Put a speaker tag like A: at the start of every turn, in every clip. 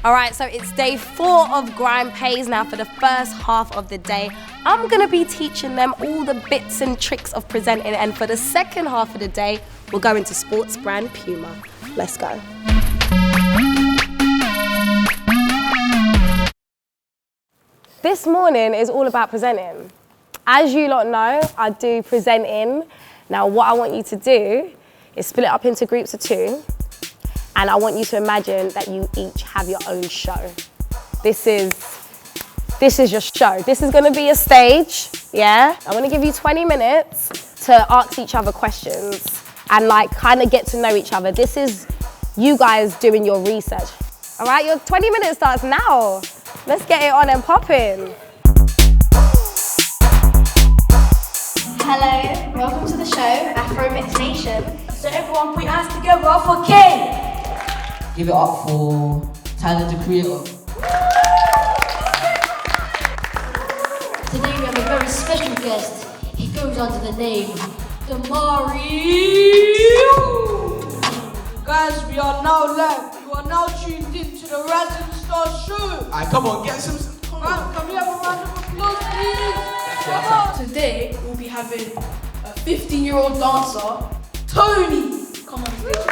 A: All right, so it's day 4 of Grime Pays now. For the first half of the day, I'm gonna be teaching them all the bits and tricks of presenting, and for the second half of the day, we'll go into sports brand Puma. Let's go. This morning is all about presenting. As you lot know, I do presenting. Now what I want you to do is split it up into groups of 2. And I want you to imagine that you each have your own show. This is your show. This is gonna be a stage, yeah? I'm gonna give you 20 minutes to ask each other questions and like kind of get to know each other. This is you guys doing your research. All right, your 20 minutes starts now. Let's get it on and popping.
B: Hello, welcome to the show, Afro Mix Nation.
C: So everyone put your hands together for K.
D: Give it up for Tyler the Creator.
C: Today we have a very special guest. He goes under the name Damari.
E: Guys, we are now live. You are now tuned in to the Rising Star Show.
F: Alright, come on, get some.
E: Right, can we have a round of applause, please? Today we'll be having a 15-year-old dancer, Tony. Come on, please.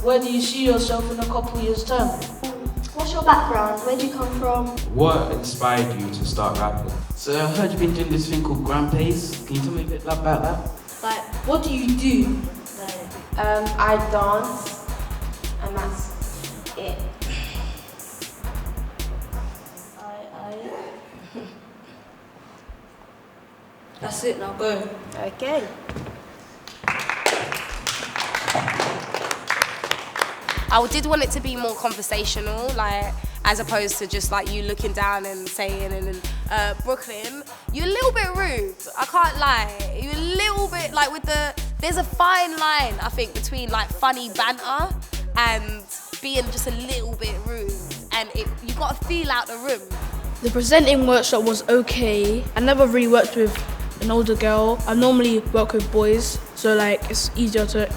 E: Where do you see yourself in a couple years' time?
B: What's your background? Where do you come from?
F: What inspired you to start rapping?
D: So I heard you've been doing this thing called Grime Pays. Can you tell me a bit about that?
E: Like, what do you do?
G: I dance, and that's it.
E: That's it, now go.
A: Okay. I did want it to be more conversational, like, as opposed to just like you looking down and saying, and Brooklyn, you're a little bit rude, I can't lie. You're a little bit like there's a fine line, I think, between like funny banter and being just a little bit rude. And you gotta feel out the room.
H: The presenting workshop was okay. I never really worked with an older girl. I normally work with boys, so like it's easier to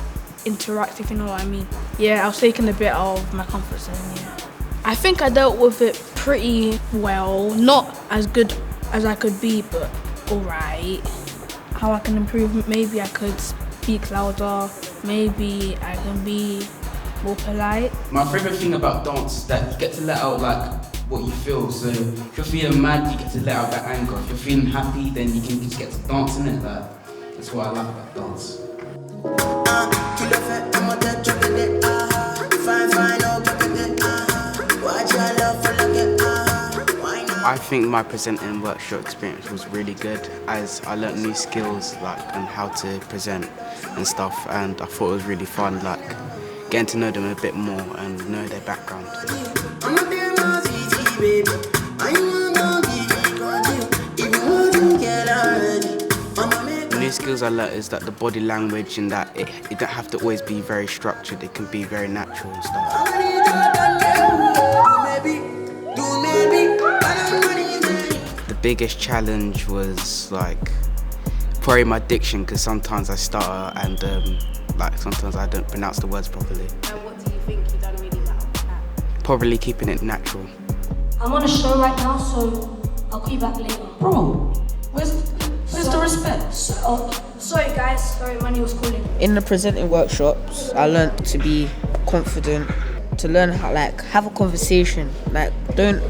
H: interact, if you know what I mean. Yeah, I was taking a bit out of my comfort zone, yeah. I think I dealt with it pretty well. Not as good as I could be, but alright. How I can improve, maybe I could speak louder, maybe I can be more polite.
D: My favourite thing about dance is that you get to let out like what you feel. So if you're feeling mad, you get to let out that anger. If you're feeling happy, then you can just get to dance in it. Like, that's what I love about dance. I think my presenting workshop experience was really good, as I learnt new skills like on how to present and stuff, and I thought it was really fun, like getting to know them a bit more and know their background. New skills I learnt is that the body language, and that it don't have to always be very structured, it can be very natural and stuff. The biggest challenge was like probably my diction, because sometimes I stutter and like sometimes I don't pronounce the words properly.
A: And what do you think you've done really well at?
D: Probably keeping it natural.
C: I'm on a show right now, so I'll call you back later.
E: Bro, where's the respect?
C: Sorry guys, sorry, money was calling.
I: In the presenting workshops, I learned to be confident, to learn how like have a conversation. Like don't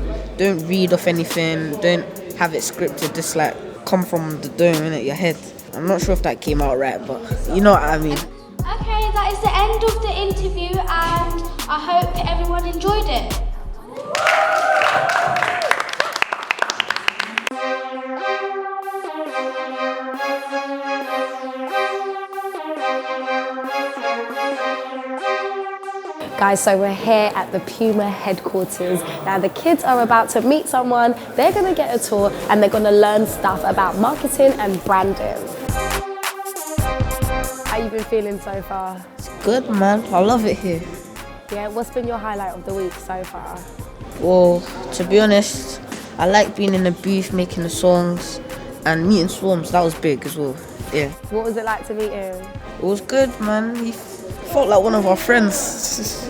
I: read off anything, don't have it scripted, just like come from the dome in your head. I'm not sure if that came out right, but you know what I mean.
B: Okay, that is the end of the interview, and I hope everyone enjoyed it.
A: Guys, so we're here at the Puma headquarters. Now the kids are about to meet someone, they're gonna get a tour, and they're gonna learn stuff about marketing and branding. How you been feeling so far?
I: It's good, man. I love it here.
A: Yeah, what's been your highlight of the week so far?
I: Well, to be honest, I like being in the booth, making the songs, and meeting Swarms. That was big as well. Yeah.
A: What was it like to meet him?
I: It was good, man. He felt like one of our friends.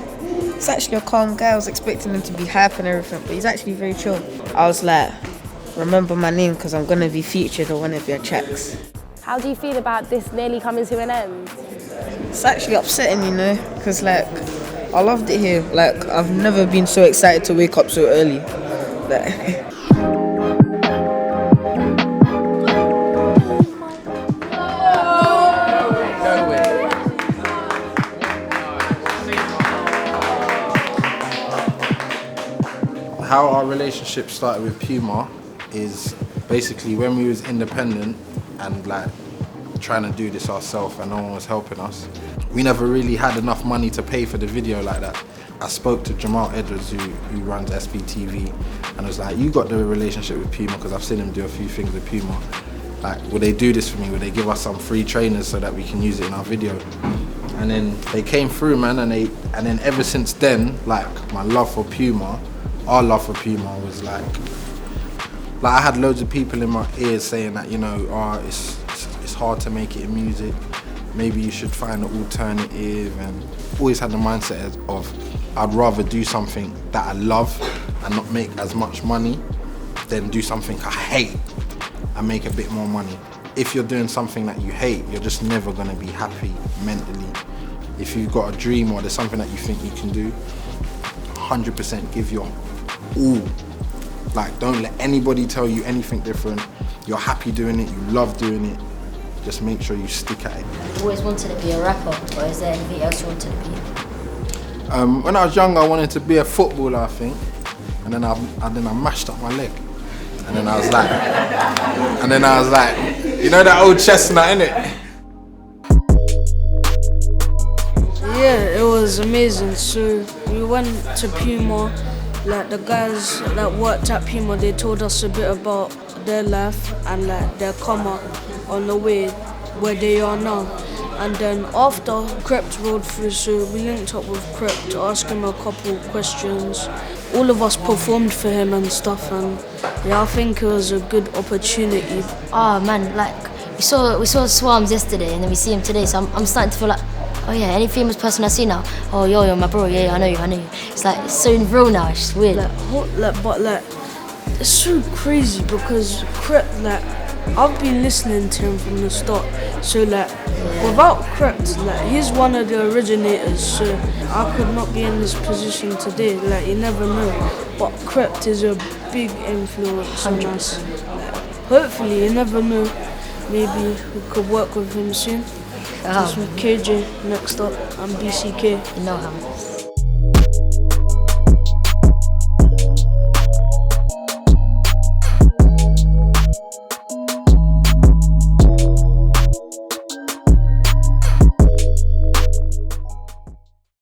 I: He's actually a calm guy. I was expecting him to be hype and everything, but he's actually very chill. I was like, remember my name because I'm going to be featured on one of your tracks.
A: How do you feel about this nearly coming to an end?
I: It's actually upsetting, you know, because like, I loved it here. Like, I've never been so excited to wake up so early. Like,
J: how our relationship started with Puma is basically when we was independent and like trying to do this ourselves and no one was helping us. We never really had enough money to pay for the video like that. I spoke to Jamal Edwards who runs SBTV and was like, you got the relationship with Puma because I've seen him do a few things with Puma. Like, would they do this for me? Would they give us some free trainers so that we can use it in our video? And then they came through, man, and then ever since then, like my love for Puma, our love for Puma was like I had loads of people in my ears saying that, you know, oh, it's hard to make it in music. Maybe you should find an alternative, and always had the mindset of I'd rather do something that I love and not make as much money than do something I hate and make a bit more money. If you're doing something that you hate, you're just never gonna be happy mentally. If you've got a dream or there's something that you think you can do, 100% give your all. Like, don't let anybody tell you anything different. You're happy doing it, you love doing it. Just make sure you stick at it.
C: You always wanted to be a rapper, or is there anything else you wanted to be?
J: When I was younger, I wanted to be a footballer, I think. And then I mashed up my leg. And then I was like, you know that old chestnut, innit?
H: Yeah, it was amazing. So we went to Puma. Like, the guys that worked at Puma, they told us a bit about their life and like their come up on the way where they are now. And then after, Krept rolled through, so we linked up with Krept to ask him a couple questions. All of us performed for him and stuff, and yeah, I think it was a good opportunity.
C: Oh man, like we saw Swarms yesterday, and then we see him today. So I'm starting to feel like, oh yeah, any famous person I see now, oh yo, my bro, yeah, I know you. It's like it's so real now. It's just weird.
H: But it's so crazy because Krept, like, I've been listening to him from the start. So like, without Krept, like, he's one of the originators. So I could not be in this position today. Like, you never know. But Krept is a big influence on us. Like, hopefully, you never know. Maybe we could work with him soon. This with KJ next up. I'm BCK.
C: You know how.